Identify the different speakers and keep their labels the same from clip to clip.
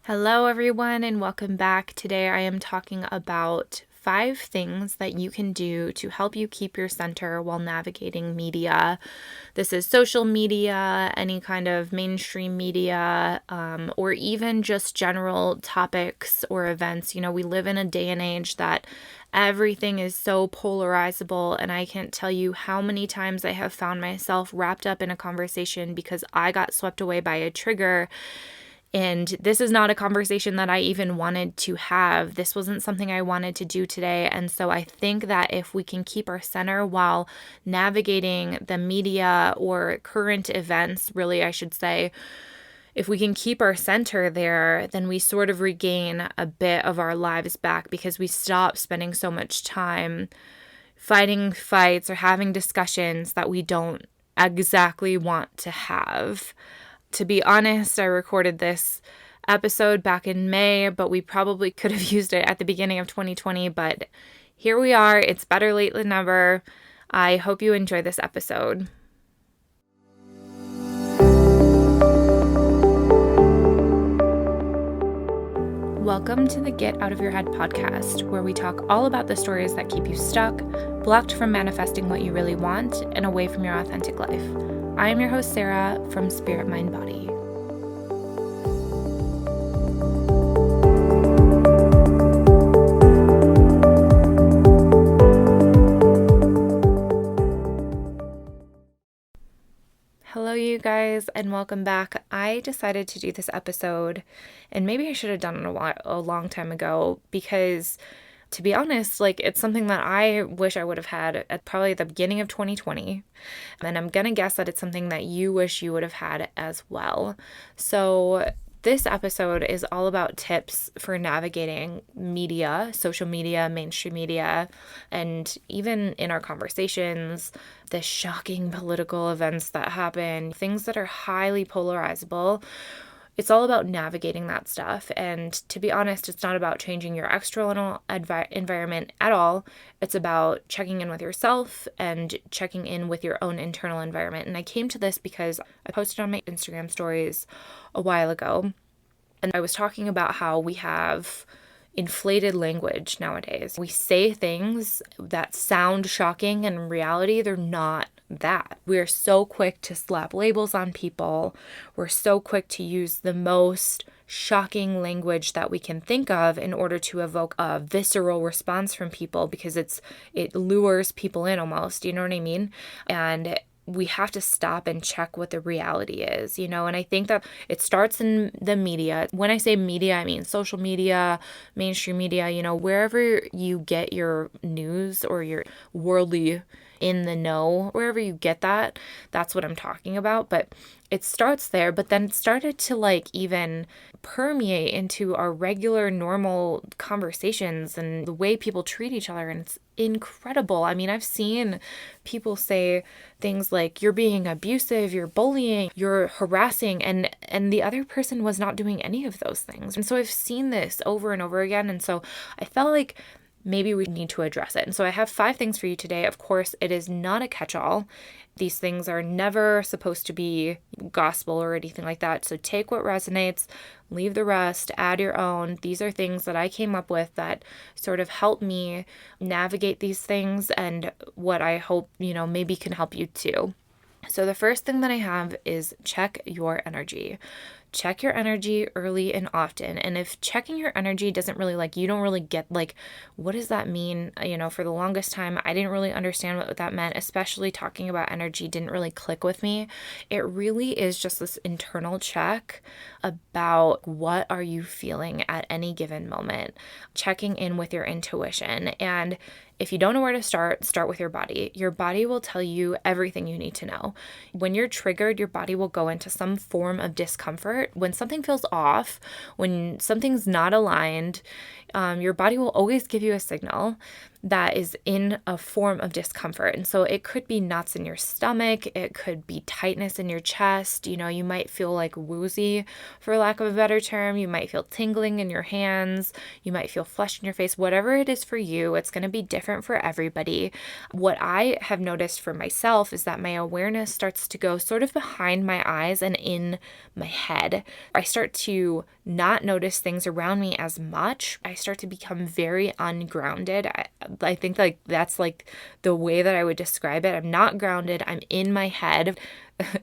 Speaker 1: Hello, everyone, and welcome back. Today I am talking about 5 things that you can do to help you keep your center while navigating media. This is social media, any kind of mainstream media, or even just general topics or events. We live in a day and age that everything is so polarizable, and I can't tell you how many times I have found myself wrapped up in a conversation because I got swept away by a trigger. And this is not a conversation that I even wanted to have. This wasn't something I wanted to do today. And so I think that if we can keep our center while navigating the media or current events, really, I should say, if we can keep our center there, then we sort of regain a bit of our lives back because we stop spending so much time fighting fights or having discussions that we don't exactly want to have. To be honest, I recorded this episode back in May, but we probably could have used it at the beginning of 2020. But here we are. It's better late than never. I hope you enjoy this episode. Welcome to the Get Out of Your Head podcast, where we talk all about the stories that keep you stuck, blocked from manifesting what you really want, and away from your authentic life. I am your host, Sarah, from Spirit, Mind, Body. Hello, you guys, and welcome back. I decided to do this episode, and maybe I should have done it a long time ago, because to be honest, it's something that I wish I would have had at probably the beginning of 2020. And I'm going to guess that it's something that you wish you would have had as well. So this episode is all about tips for navigating media, social media, mainstream media, and even in our conversations, the shocking political events that happen, things that are highly polarizable. It's all about navigating that stuff. And to be honest, it's not about changing your external environment at all. It's about checking in with yourself and checking in with your own internal environment. And I came to this because I posted on my Instagram stories a while ago, and I was talking about how we have inflated language nowadays. We say things that sound shocking, and in reality, they're not that. We're so quick to slap labels on people. We're so quick to use the most shocking language that we can think of in order to evoke a visceral response from people because it lures people in almost, you know what I mean? And we have to stop and check what the reality is, and I think that it starts in the media. When I say media, I mean social media, mainstream media, wherever you get your news or your worldly in the know, wherever you get that, that's what I'm talking about. But it starts there, but then it started to even permeate into our regular normal conversations and the way people treat each other. And it's incredible. I mean, I've seen people say things like, you're being abusive, you're bullying, you're harassing, and the other person was not doing any of those things. And so I've seen this over and over again. And so I felt like maybe we need to address it. And so I have 5 things for you today. Of course, it is not a catch-all. These things are never supposed to be gospel or anything like that. So take what resonates, leave the rest, add your own. These are things that I came up with that sort of help me navigate these things and what I hope, maybe can help you too. So the first thing that I have is check your energy. Check your energy early and often. And if checking your energy doesn't really you don't really get what does that mean? For the longest time, I didn't really understand what that meant, especially talking about energy didn't really click with me. It really is just this internal check about what are you feeling at any given moment, checking in with your intuition. And if you don't know where to start with your body. Your body will tell you everything you need to know. When you're triggered, your body will go into some form of discomfort. When something feels off, when something's not aligned, your body will always give you a signal. that is in a form of discomfort. And so it could be knots in your stomach, it could be tightness in your chest. You might feel like woozy, for lack of a better term. You might feel tingling in your hands. You might feel flush in your face. Whatever it is for you, it's going to be different for everybody. What I have noticed for myself is that my awareness starts to go sort of behind my eyes and in my head. I start to not notice things around me as much. I start to become very ungrounded. I think like that's like the way that I would describe it. I'm not grounded. I'm in my head.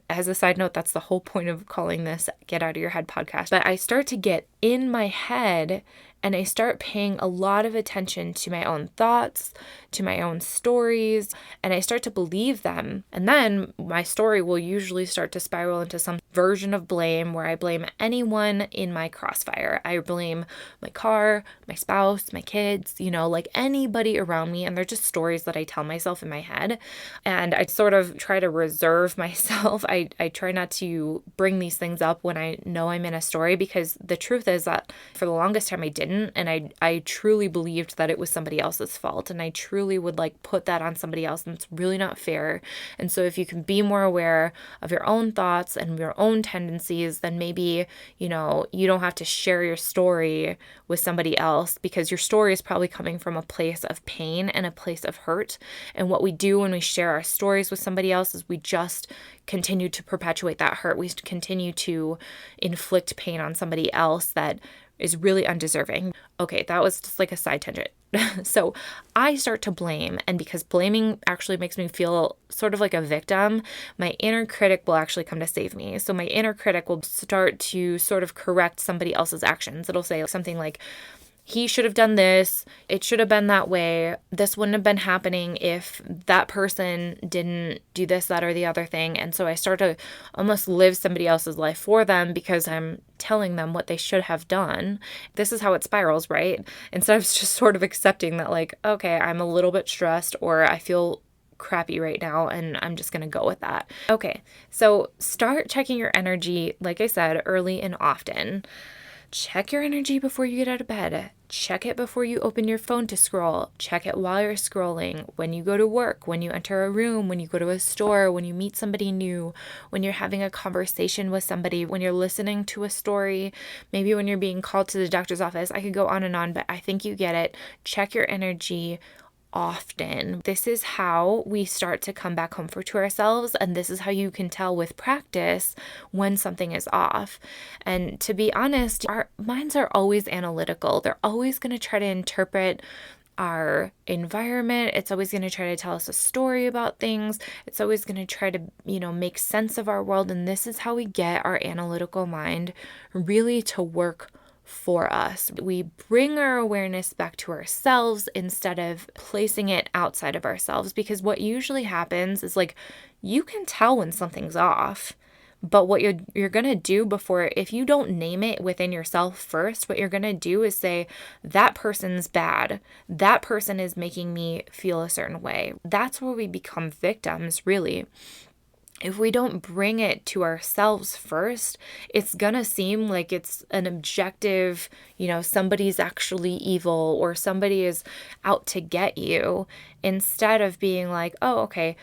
Speaker 1: As a side note, that's the whole point of calling this Get Out of Your Head podcast. But I start to get in my head and I start paying a lot of attention to my own thoughts, to my own stories, and I start to believe them. And then my story will usually start to spiral into some version of blame where I blame anyone in my crossfire. I blame my car, my spouse, my kids, like anybody around me. And they're just stories that I tell myself in my head. And I sort of try to reserve myself. I try not to bring these things up when I know I'm in a story, because the truth is that for the longest time I didn't. And I truly believed that it was somebody else's fault. And I truly would like put that on somebody else. And it's really not fair. And so if you can be more aware of your own thoughts and your own tendencies, then maybe, you don't have to share your story with somebody else, because your story is probably coming from a place of pain and a place of hurt. And what we do when we share our stories with somebody else is we just continue to perpetuate that hurt. We continue to inflict pain on somebody else that is really undeserving. Okay, that was just like a side tangent. So I start to blame, and because blaming actually makes me feel sort of like a victim, my inner critic will actually come to save me. So my inner critic will start to sort of correct somebody else's actions. It'll say something like, he should have done this. It should have been that way. This wouldn't have been happening if that person didn't do this, that, or the other thing. And so I start to almost live somebody else's life for them because I'm telling them what they should have done. This is how it spirals, right? Instead of just sort of accepting that, like, okay, I'm a little bit stressed or I feel crappy right now and I'm just going to go with that. Okay, so start checking your energy, like I said, early and often. Check your energy before you get out of bed. Check it before you open your phone to scroll. Check it while you're scrolling, when you go to work, when you enter a room, when you go to a store, when you meet somebody new, when you're having a conversation with somebody, when you're listening to a story, maybe when you're being called to the doctor's office. I could go on and on, but I think you get it. Check your energy often. This is how we start to come back home to ourselves, and this is how you can tell with practice when something is off. And to be honest, our minds are always analytical. They're always going to try to interpret our environment. It's always going to try to tell us a story about things. It's always going to try to, make sense of our world. And this is how we get our analytical mind really to work for us. We bring our awareness back to ourselves instead of placing it outside of ourselves, because what usually happens is like you can tell when something's off, but what you're going to do before, if you don't name it within yourself first, what you're going to do is say, that person's bad. That person is making me feel a certain way. That's where we become victims, really. If we don't bring it to ourselves first, it's going to seem like it's an objective, somebody's actually evil or somebody is out to get you, instead of being like, oh, okay,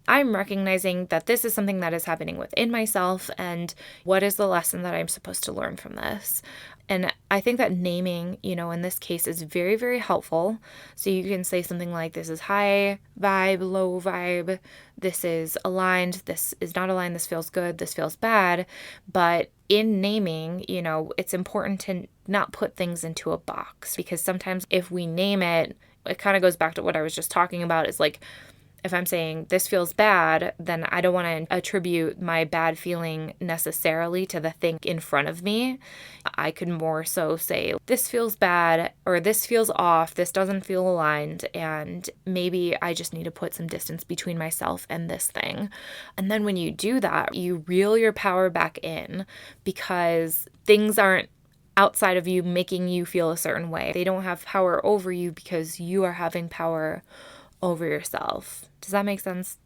Speaker 1: I'm recognizing that this is something that is happening within myself, and what is the lesson that I'm supposed to learn from this? And I think that naming, in this case is very, very helpful. So you can say something like, this is high vibe, low vibe, this is aligned, this is not aligned, this feels good, this feels bad. But in naming, it's important to not put things into a box, because sometimes if we name it, it kind of goes back to what I was just talking about, is like, if I'm saying this feels bad, then I don't want to attribute my bad feeling necessarily to the thing in front of me. I could more so say, this feels bad, or this feels off, this doesn't feel aligned, and maybe I just need to put some distance between myself and this thing. And then when you do that, you reel your power back in, because things aren't outside of you making you feel a certain way. They don't have power over you because you are having power over yourself. Does that make sense?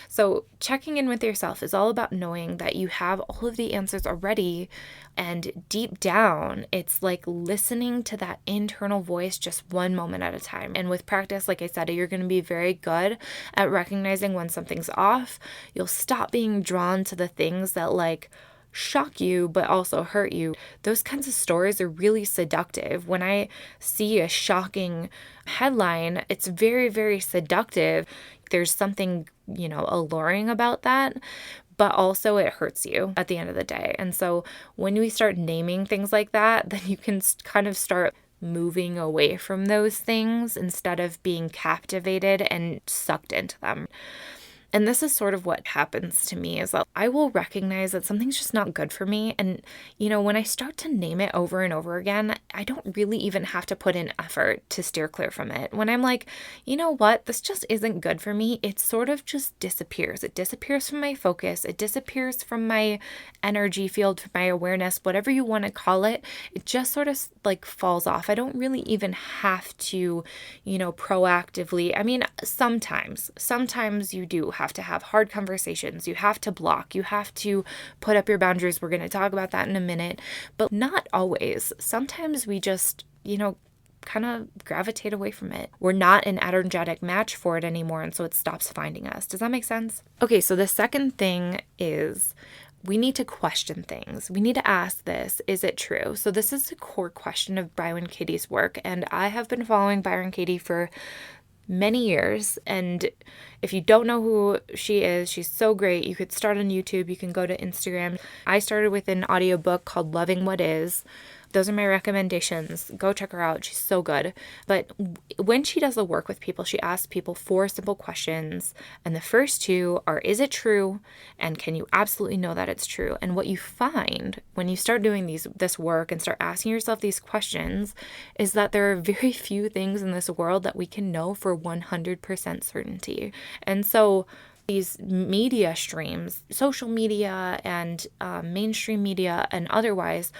Speaker 1: So checking in with yourself is all about knowing that you have all of the answers already. And deep down, it's like listening to that internal voice just one moment at a time. And with practice, like I said, you're going to be very good at recognizing when something's off. You'll stop being drawn to the things that like shock you but also hurt you. Those kinds of stories are really seductive. When I see a shocking headline, it's very, very seductive. There's something, alluring about that, but also it hurts you at the end of the day. And so when we start naming things like that, then you can kind of start moving away from those things instead of being captivated and sucked into them. And this is sort of what happens to me is that I will recognize that something's just not good for me. And, when I start to name it over and over again, I don't really even have to put in effort to steer clear from it. When I'm like, you know what, this just isn't good for me, it sort of just disappears. It disappears from my focus. It disappears from my energy field, from my awareness, whatever you want to call it. It just sort of like falls off. I don't really even have to, proactively. I mean, sometimes you do have to have hard conversations. You have to block. You have to put up your boundaries. We're going to talk about that in a minute, but not always. Sometimes we just, kind of gravitate away from it. We're not an energetic match for it anymore, and so it stops finding us. Does that make sense? Okay, so the second thing is we need to question things. We need to ask this, is it true? So this is the core question of Byron Katie's work, and I have been following Byron Katie for many years. And if you don't know who she is, she's so great. You could start on YouTube. You can go to Instagram. I started with an audiobook called Loving What Is. Those are my recommendations. Go check her out. She's so good. But when she does the work with people, she asks people 4 simple questions. And the first 2 are, is it true? And can you absolutely know that it's true? And what you find when you start doing this work and start asking yourself these questions is that there are very few things in this world that we can know for 100% certainty. And so these media streams, social media and mainstream media and otherwise,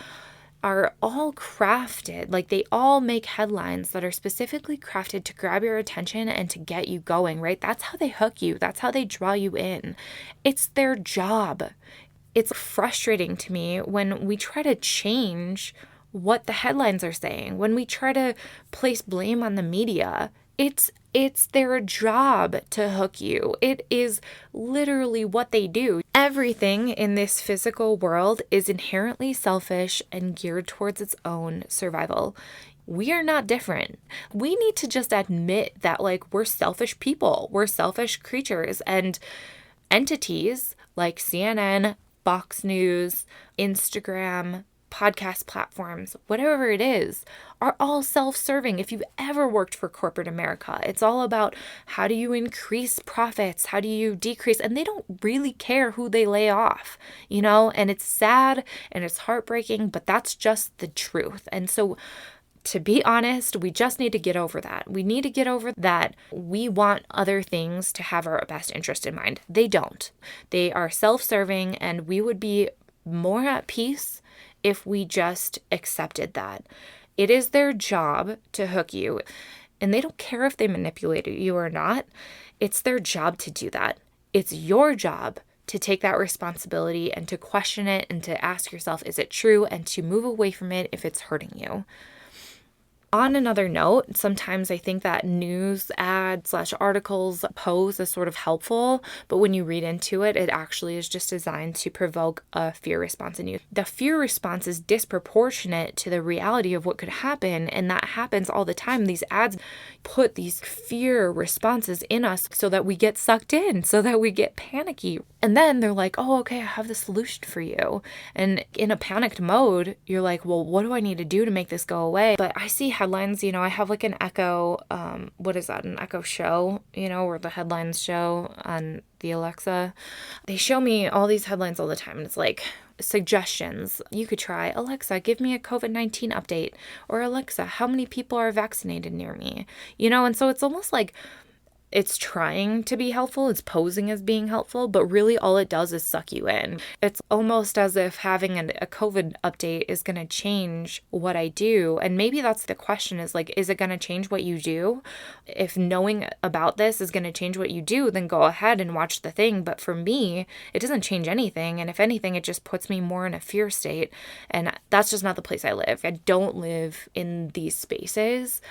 Speaker 1: are all crafted, like they all make headlines that are specifically crafted to grab your attention and to get you going, right? That's how they hook you. That's how they draw you in. It's their job. It's frustrating to me when we try to change what the headlines are saying, when we try to place blame on the media. It's their job to hook you. It is literally what they do. Everything in this physical world is inherently selfish and geared towards its own survival. We are not different. We need to just admit that, like, we're selfish people. We're selfish creatures, and entities like CNN, Fox News, Instagram, podcast platforms, whatever it is, are all self-serving. If you've ever worked for corporate America, it's all about how do you increase profits? How do you decrease? And they don't really care who they lay off, and it's sad and it's heartbreaking, but that's just the truth. And so to be honest, we just need to get over that. We need to get over that we want other things to have our best interest in mind. They don't. They are self-serving, and we would be more at peace if we just accepted that. It is their job to hook you, and they don't care if they manipulate you or not. It's their job to do that. It's your job to take that responsibility and to question it and to ask yourself, is it true? And to move away from it if it's hurting you. On another note, sometimes I think that news ads / articles pose as sort of helpful, but when you read into it, it actually is just designed to provoke a fear response in you. The fear response is disproportionate to the reality of what could happen, and that happens all the time. These ads put these fear responses in us so that we get sucked in, so that we get panicky. And then they're like, oh, okay, I have the solution for you. And in a panicked mode, you're like, well, what do I need to do to make this go away? But I see headlines, I have like an Echo, what is that? An Echo Show, where the headlines show on the Alexa. They show me all these headlines all the time. And it's like suggestions. You could try, Alexa, give me a COVID-19 update. Or Alexa, how many people are vaccinated near me? And so it's almost like it's trying to be helpful, it's posing as being helpful, but really all it does is suck you in. It's almost as if having a COVID update is going to change what I do. And maybe that's the question, is like, is it going to change what you do? If knowing about this is going to change what you do, then go ahead and watch the thing. But for me, it doesn't change anything. And if anything, it just puts me more in a fear state. And that's just not the place I live. I don't live in these spaces.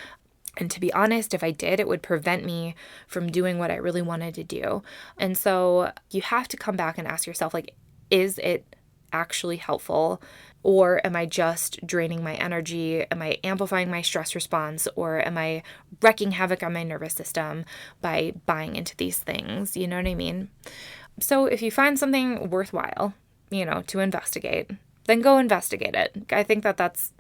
Speaker 1: And to be honest, if I did, it would prevent me from doing what I really wanted to do. And so you have to come back and ask yourself, like, is it actually helpful? Or am I just draining my energy? Am I amplifying my stress response? Or am I wreaking havoc on my nervous system by buying into these things? You know what I mean? So if you find something worthwhile, to investigate, then go investigate it. I think that that's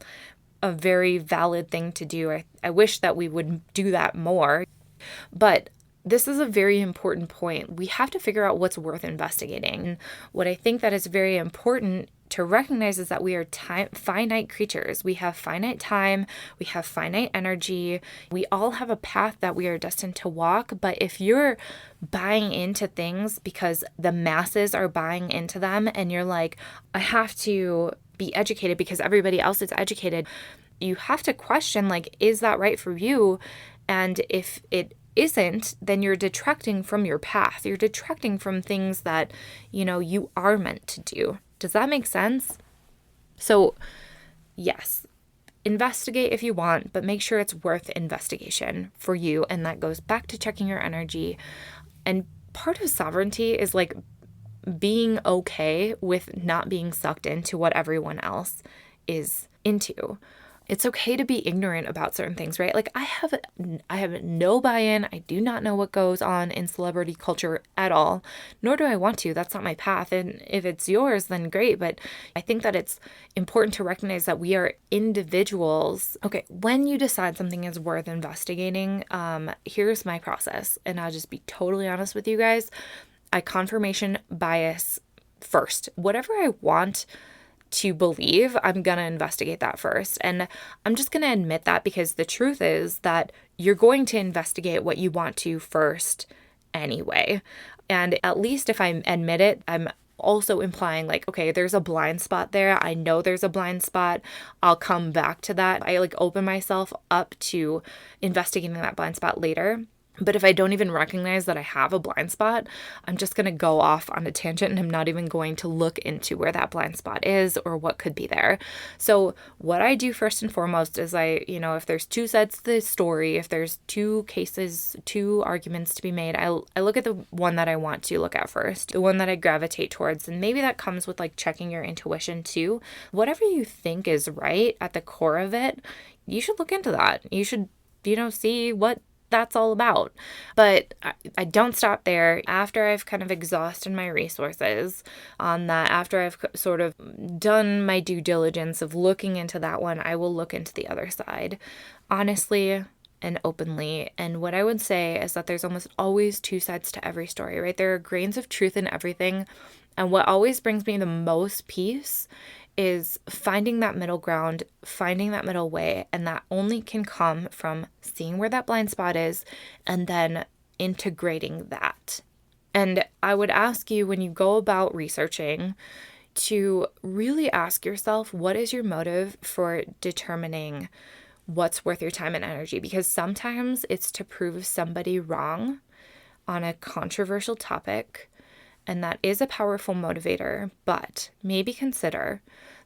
Speaker 1: a very valid thing to do. I wish that we would do that more. But this is a very important point. We have to figure out what's worth investigating. What I think that is very important to recognize is that we are finite creatures. We have finite time, we have finite energy. We all have a path that we are destined to walk. But if you're buying into things because the masses are buying into them and you're like, I have to be educated because everybody else is educated, you have to question, like, is that right for you? And if it isn't, then you're detracting from your path. You're detracting from things that, you are meant to do. Does that make sense? So, yes, investigate if you want, but make sure it's worth investigation for you. And that goes back to checking your energy. And part of sovereignty is like being okay with not being sucked into what everyone else is into. It's okay to be ignorant about certain things, right? Like I have no buy-in. I do not know what goes on in celebrity culture at all, nor do I want to. That's not my path. And if it's yours, then great. But I think that it's important to recognize that we are individuals. Okay, when you decide something is worth investigating, here's my process. And I'll just be totally honest with you guys. I confirmation bias first. Whatever I want to believe, I'm going to investigate that first. And I'm just going to admit that because the truth is that you're going to investigate what you want to first anyway. And at least if I admit it, I'm also implying like, okay, there's a blind spot there. I know there's a blind spot. I'll come back to that. I open myself up to investigating that blind spot later. But if I don't even recognize that I have a blind spot, I'm just going to go off on a tangent and I'm not even going to look into where that blind spot is or what could be there. So what I do first and foremost is if there's two sides to the story, if there's two cases, two arguments to be made, I look at the one that I want to look at first, the one that I gravitate towards. And maybe that comes with checking your intuition too. Whatever you think is right at the core of it, you should look into that. You should, see what that's all about. But I don't stop there. After I've kind of exhausted my resources on that, after I've sort of done my due diligence of looking into that one, I will look into the other side, honestly and openly. And what I would say is that there's almost always two sides to every story, right? There are grains of truth in everything. And what always brings me the most peace is finding that middle ground, finding that middle way, and that only can come from seeing where that blind spot is and then integrating that. And I would ask you, when you go about researching, to really ask yourself, what is your motive for determining what's worth your time and energy? Because sometimes it's to prove somebody wrong on a controversial topic. And that is a powerful motivator, but maybe consider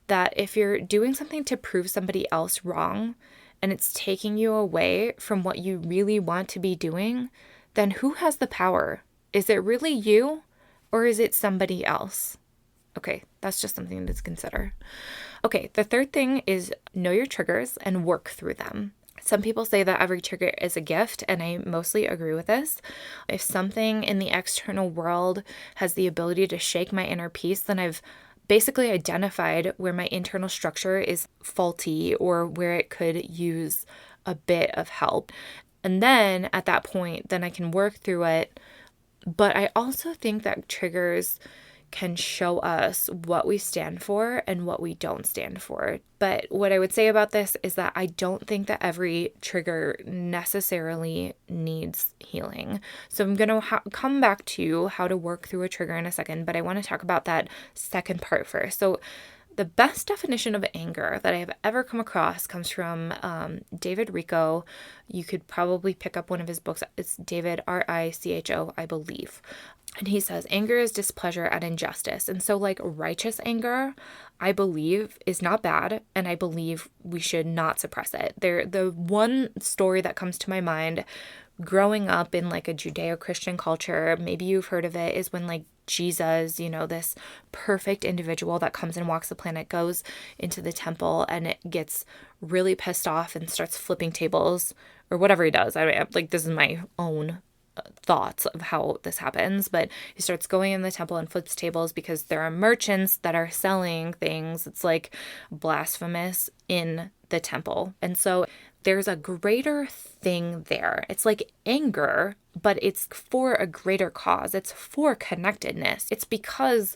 Speaker 1: that if you're doing something to prove somebody else wrong and it's taking you away from what you really want to be doing, then who has the power? Is it really you or is it somebody else? Okay, that's just something to consider. Okay, the third thing is know your triggers and work through them. Some people say that every trigger is a gift, and I mostly agree with this. If something in the external world has the ability to shake my inner peace, then I've basically identified where my internal structure is faulty or where it could use a bit of help. And then at that point, then I can work through it. But I also think that triggers can show us what we stand for and what we don't stand for. But what I would say about this is that I don't think that every trigger necessarily needs healing. So I'm going to come back to how to work through a trigger in a second, but I want to talk about that second part first. So the best definition of anger that I have ever come across comes from David Richo. You could probably pick up one of his books. It's David Richo, I believe. And he says, anger is displeasure at injustice. And so like righteous anger, I believe is not bad. And I believe we should not suppress it. The one story that comes to my mind growing up in like a Judeo-Christian culture, maybe you've heard of it, is when like Jesus, this perfect individual that comes and walks the planet, goes into the temple and it gets really pissed off and starts flipping tables or whatever he does. This is my own thoughts of how this happens, but he starts going in the temple and flips tables because there are merchants that are selling things. It's like blasphemous in the temple. And so there's a greater thing there. It's like anger, but it's for a greater cause. It's for connectedness. It's because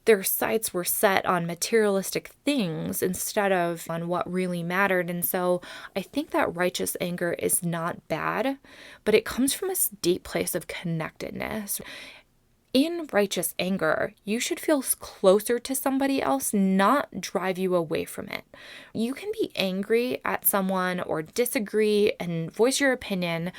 Speaker 1: their sights were set on materialistic things instead of on what really mattered. And so I think that righteous anger is not bad, but it comes from a deep place of connectedness. In righteous anger, you should feel closer to somebody else, not drive you away from it. You can be angry at someone or disagree and voice your opinion,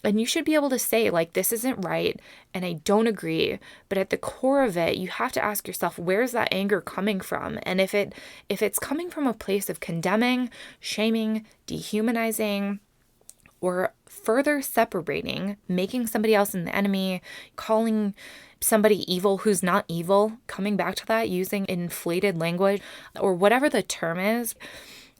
Speaker 1: and you should be able to say, like, this isn't right and I don't agree. But at the core of it, you have to ask yourself, where's that anger coming from? And if it's coming from a place of condemning, shaming, dehumanizing, or further separating, making somebody else an enemy, calling somebody evil who's not evil, coming back to that, using inflated language or whatever the term is,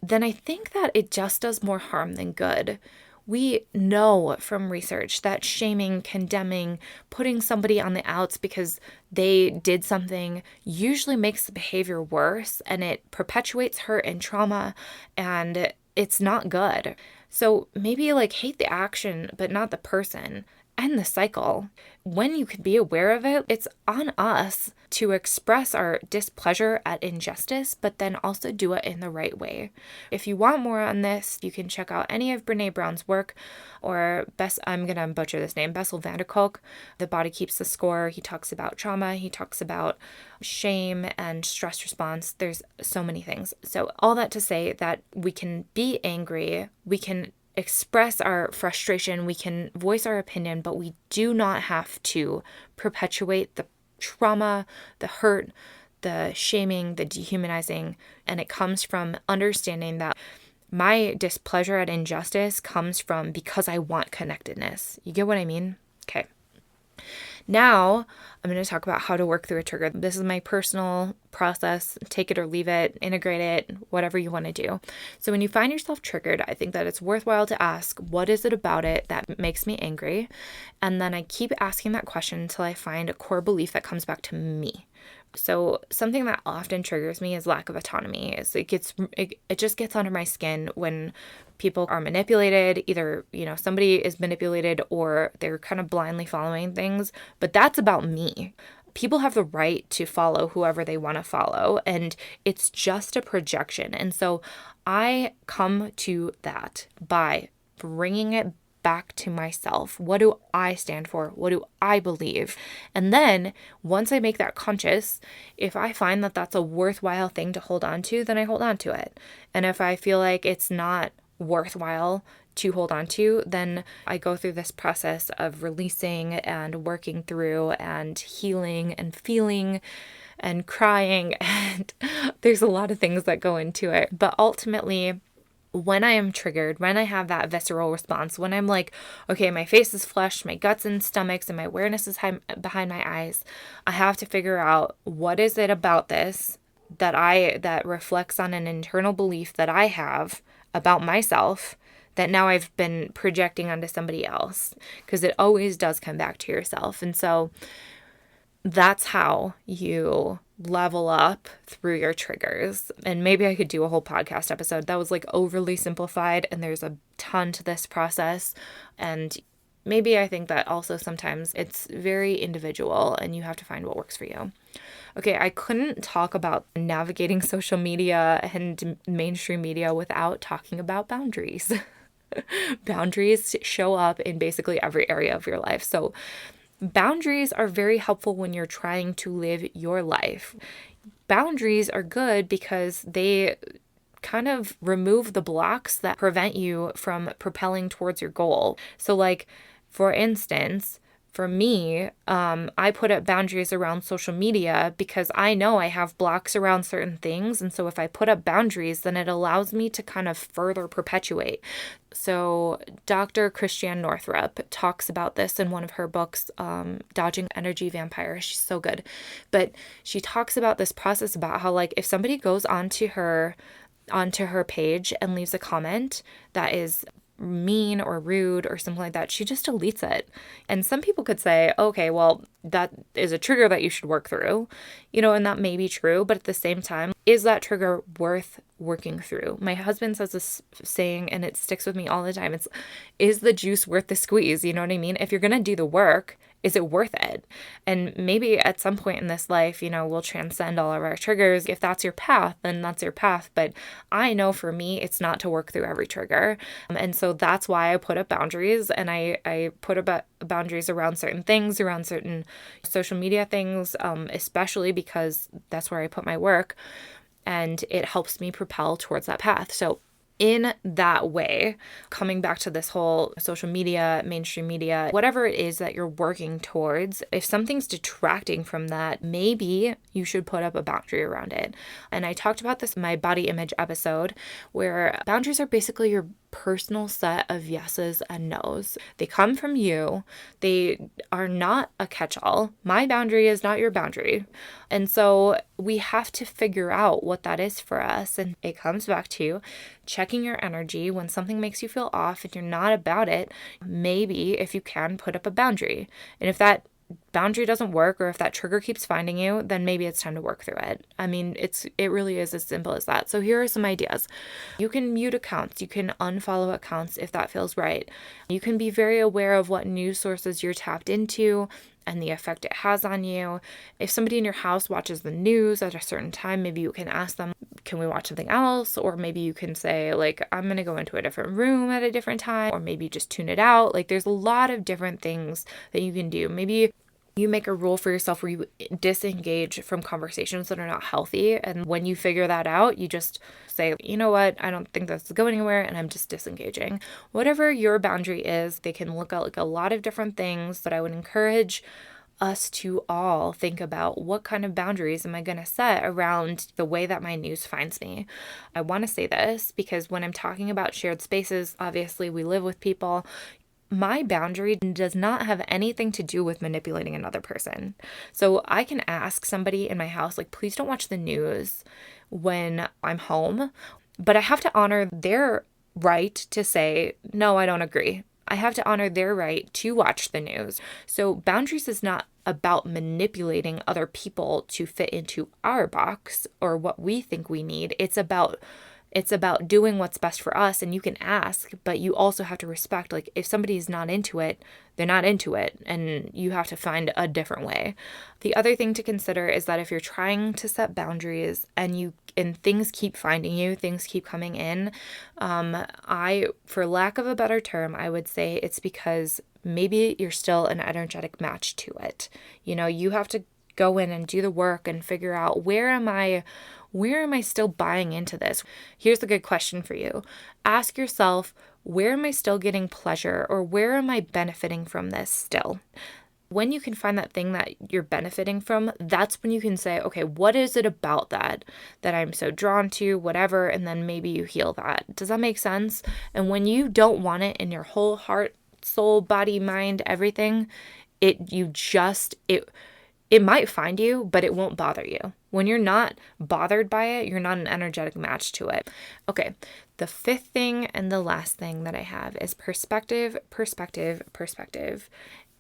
Speaker 1: then I think that it just does more harm than good. We know from research that shaming, condemning, putting somebody on the outs because they did something usually makes the behavior worse, and it perpetuates hurt and trauma, and it's not good. So maybe like hate the action, but not the person. End the cycle. When you can be aware of it, it's on us to express our displeasure at injustice, but then also do it in the right way. If you want more on this, you can check out any of Brene Brown's work, or I'm going to butcher this name, Bessel van der Kolk, The Body Keeps the Score. He talks about trauma. He talks about shame and stress response. There's so many things. So all that to say that we can be angry, we can express our frustration, we can voice our opinion, but we do not have to perpetuate the trauma, the hurt, the shaming, the dehumanizing. And it comes from understanding that my displeasure at injustice comes from because I want connectedness. You get what I mean? Okay. Now, I'm going to talk about how to work through a trigger. This is my personal process. Take it or leave it, integrate it, whatever you want to do. So when you find yourself triggered, I think that it's worthwhile to ask, what is it about it that makes me angry? And then I keep asking that question until I find a core belief that comes back to me. So something that often triggers me is lack of autonomy. It just gets under my skin when people are manipulated. Either, somebody is manipulated or they're kind of blindly following things, but that's about me. People have the right to follow whoever they want to follow, and it's just a projection. And so I come to that by bringing it back to myself. What do I stand for? What do I believe? And then once I make that conscious, if I find that that's a worthwhile thing to hold on to, then I hold on to it. And if I feel like it's not worthwhile to hold on to, then I go through this process of releasing and working through and healing and feeling and crying. And there's a lot of things that go into it. But ultimately, when I am triggered, when I have that visceral response, when I'm like, okay, my face is flushed, my guts and stomachs, and my awareness is behind my eyes, I have to figure out what is it about this that reflects on an internal belief that I have about myself that now I've been projecting onto somebody else, because it always does come back to yourself. And so that's how you level up through your triggers. And maybe I could do a whole podcast episode that was like overly simplified, and there's a ton to this process. And maybe I think that also sometimes it's very individual and you have to find what works for you. Okay, I couldn't talk about navigating social media and mainstream media without talking about boundaries. Boundaries show up in basically every area of your life. So, boundaries are very helpful when you're trying to live your life. Boundaries are good because they kind of remove the blocks that prevent you from propelling towards your goal. So, like, for instance, for me, I put up boundaries around social media because I know I have blocks around certain things. And so if I put up boundaries, then it allows me to kind of further perpetuate. So Dr. Christiane Northrup talks about this in one of her books, Dodging Energy Vampires. She's so good. But she talks about this process about how, like, if somebody goes onto her page and leaves a comment that is mean or rude or something like that, she just deletes it. And some people could say, okay, well, that is a trigger that you should work through, and that may be true. But at the same time, is that trigger worth working through? My husband says this saying, and it sticks with me all the time. Is the juice worth the squeeze? You know what I mean? If you're going to do the work, is it worth it? And maybe at some point in this life, we'll transcend all of our triggers. If that's your path, then that's your path. But I know for me, it's not to work through every trigger. And so that's why I put up boundaries, and I put up boundaries around certain things, around certain social media things, especially because that's where I put my work, and it helps me propel towards that path. So in that way, coming back to this whole social media, mainstream media, whatever it is that you're working towards, if something's detracting from that, maybe you should put up a boundary around it. And I talked about this in my body image episode, where boundaries are basically your personal set of yeses and nos. They come from you. They are not a catch-all. My boundary is not your boundary. And so we have to figure out what that is for us. And it comes back to checking your energy. When something makes you feel off and you're not about it, maybe if you can, put up a boundary. And if that boundary doesn't work, or if that trigger keeps finding you, then maybe it's time to work through it. I mean, it really is as simple as that. So here are some ideas. You can mute accounts. You can unfollow accounts if that feels right. You can be very aware of what news sources you're tapped into and the effect it has on you. If somebody in your house watches the news at a certain time, maybe you can ask them, can we watch something else? Or maybe you can say, like, I'm going to go into a different room at a different time, or maybe just tune it out. Like, there's a lot of different things that you can do. Maybe you make a rule for yourself where you disengage from conversations that are not healthy. And when you figure that out, you just say, you know what, I don't think this is going anywhere, and I'm just disengaging. Whatever your boundary is, they can look at like a lot of different things, but I would encourage us to all think about, what kind of boundaries am I going to set around the way that my news finds me? I want to say this because when I'm talking about shared spaces, obviously we live with people. My boundary does not have anything to do with manipulating another person. So I can ask somebody in my house, like, please don't watch the news when I'm home, but I have to honor their right to say, no, I don't agree. I have to honor their right to watch the news. So boundaries is not about manipulating other people to fit into our box or what we think we need. It's about doing what's best for us. And you can ask, but you also have to respect, like, if somebody's not into it, they're not into it, and you have to find a different way. The other thing to consider is that if you're trying to set boundaries and things keep finding you, things keep coming in, for lack of a better term, I would say it's because maybe you're still an energetic match to it. You have to go in and do the work and figure out, where am I still buying into this? Here's a good question for you. Ask yourself, where am I still getting pleasure, or where am I benefiting from this still? When you can find that thing that you're benefiting from, that's when you can say, okay, what is it about that I'm so drawn to, whatever, and then maybe you heal that. Does that make sense? And when you don't want it in your whole heart, soul, body, mind, everything, it might find you, but it won't bother you. When you're not bothered by it, you're not an energetic match to it. Okay, the fifth thing and the last thing that I have is perspective, perspective, perspective.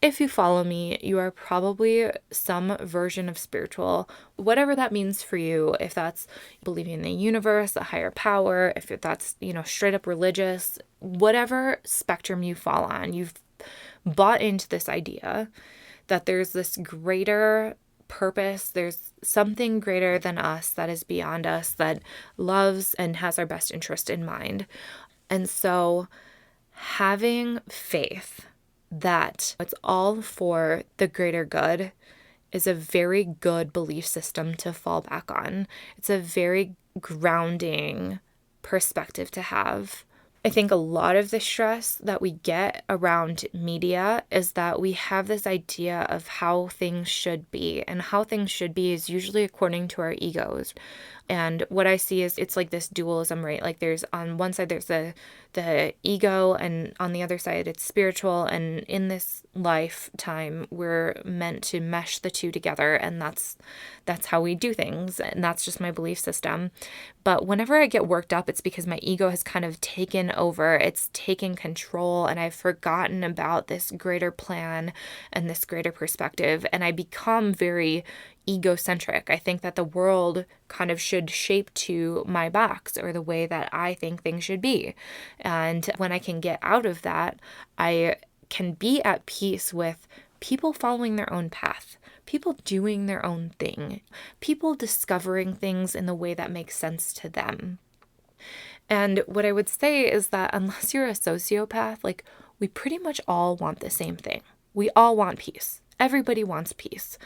Speaker 1: If you follow me, you are probably some version of spiritual, whatever that means for you. If that's believing in the universe, a higher power, if that's, straight up religious, whatever spectrum you fall on, you've bought into this idea that there's this greater purpose, there's something greater than us that is beyond us, that loves and has our best interest in mind. And so having faith that it's all for the greater good is a very good belief system to fall back on. It's a very grounding perspective to have. I think a lot of the stress that we get around media is that we have this idea of how things should be, and how things should be is usually according to our egos. And what I see is it's like this dualism, right? Like there's on one side, there's the ego, and on the other side, it's spiritual. And in this lifetime, we're meant to mesh the two together. And that's how we do things. And that's just my belief system. But whenever I get worked up, it's because my ego has kind of taken over. It's taken control, and I've forgotten about this greater plan and this greater perspective. And I become very egocentric. I think that the world kind of should shape to my box, or the way that I think things should be. And when I can get out of that, I can be at peace with people following their own path, people doing their own thing, people discovering things in the way that makes sense to them. And what I would say is that unless you're a sociopath, like, we pretty much all want the same thing. We all want peace. Everybody wants peace.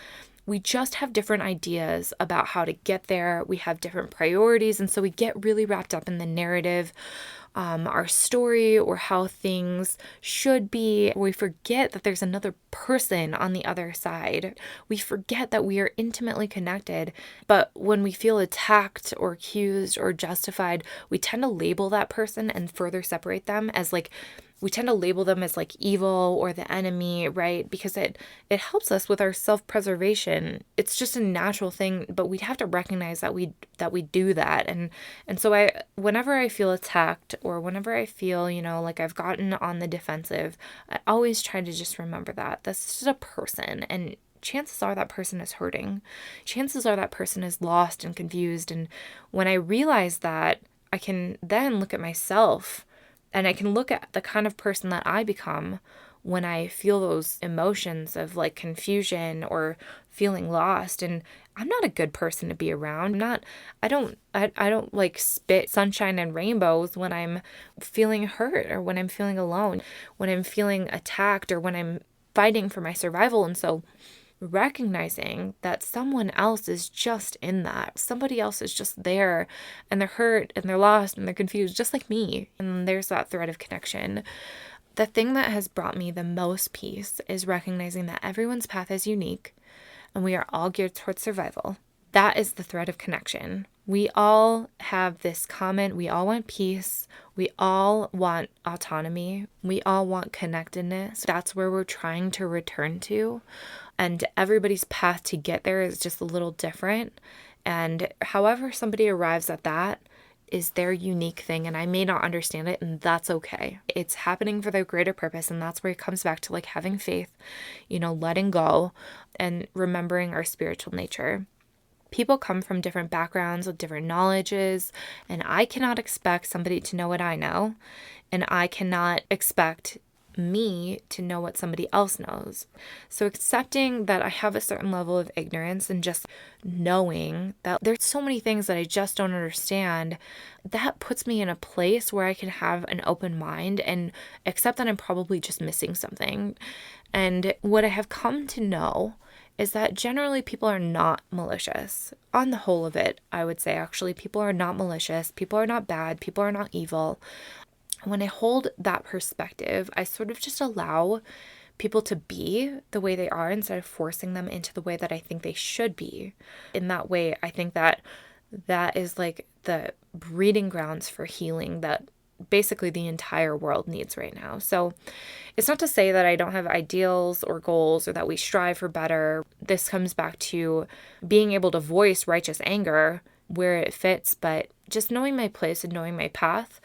Speaker 1: We just have different ideas about how to get there. We have different priorities. And so we get really wrapped up in the narrative, our story, or how things should be. We forget that there's another person on the other side. We forget that we are intimately connected. But when we feel attacked or accused or justified, we tend to label that person and further separate them as like, we tend to label them as like evil or the enemy, right? Because it helps us with our self-preservation. It's just a natural thing, but we have to recognize that we do that. And so whenever I feel attacked, or whenever I feel, like I've gotten on the defensive, I always try to just remember that that's just a person, and chances are that person is hurting. Chances are that person is lost and confused. And when I realize that, I can then look at myself, and I can look at the kind of person that I become when I feel those emotions of like confusion or feeling lost. And I'm not a good person to be around. I don't like spit sunshine and rainbows when I'm feeling hurt, or when I'm feeling alone, when I'm feeling attacked, or when I'm fighting for my survival. And so recognizing that someone else is just in that. Somebody else is just there, and they're hurt and they're lost and they're confused, just like me. And there's that thread of connection. The thing that has brought me the most peace is recognizing that everyone's path is unique, and we are all geared towards survival. That is the thread of connection. We all have this common, we all want peace. We all want autonomy. We all want connectedness. That's where we're trying to return to. And everybody's path to get there is just a little different. And however somebody arrives at that is their unique thing. And I may not understand it, and that's okay. It's happening for their greater purpose. And that's where it comes back to like having faith, letting go, and remembering our spiritual nature. People come from different backgrounds with different knowledges, and I cannot expect somebody to know what I know, and I cannot expect me to know what somebody else knows. So accepting that I have a certain level of ignorance, and just knowing that there's so many things that I just don't understand, that puts me in a place where I can have an open mind and accept that I'm probably just missing something. And what I have come to know is that generally people are not malicious. On the whole of it, I would say actually people are not malicious, people are not bad, people are not evil. When I hold that perspective, I sort of just allow people to be the way they are instead of forcing them into the way that I think they should be. In that way, I think that is like the breeding grounds for healing that basically the entire world needs right now. So it's not to say that I don't have ideals or goals, or that we strive for better. This comes back to being able to voice righteous anger where it fits, but just knowing my place and knowing my path.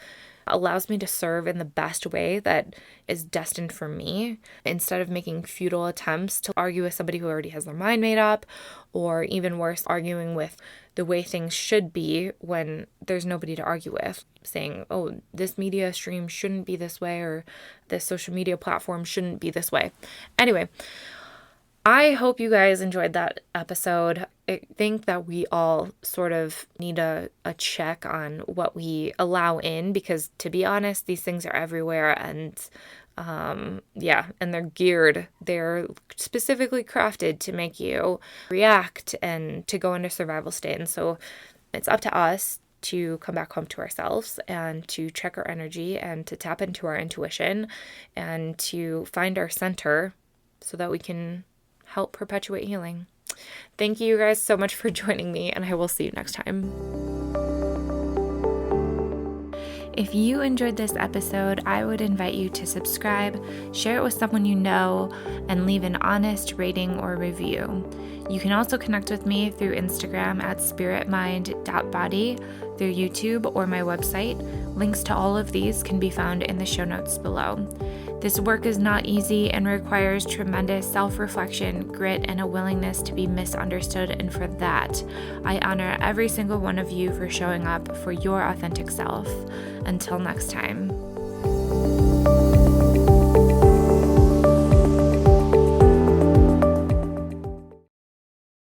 Speaker 1: allows me to serve in the best way that is destined for me, instead of making futile attempts to argue with somebody who already has their mind made up, or even worse, arguing with the way things should be when there's nobody to argue with, saying, oh, this media stream shouldn't be this way, or this social media platform shouldn't be this way. Anyway, I hope you guys enjoyed that episode. I think that we all sort of need a check on what we allow in, because to be honest, these things are everywhere, and and they're specifically crafted to make you react and to go into survival state. And so it's up to us to come back home to ourselves and to check our energy and to tap into our intuition and to find our center so that we can help perpetuate healing. Thank you guys so much for joining me, and I will see you next time. If you enjoyed this episode, I would invite you to subscribe, share it with someone you know, and leave an honest rating or review. You can also connect with me through Instagram at spiritmind.body, through YouTube, or my website. Links to all of these can be found in the show notes below. This work is not easy and requires tremendous self-reflection, grit, and a willingness to be misunderstood, and for that, I honor every single one of you for showing up for your authentic self. Until next time.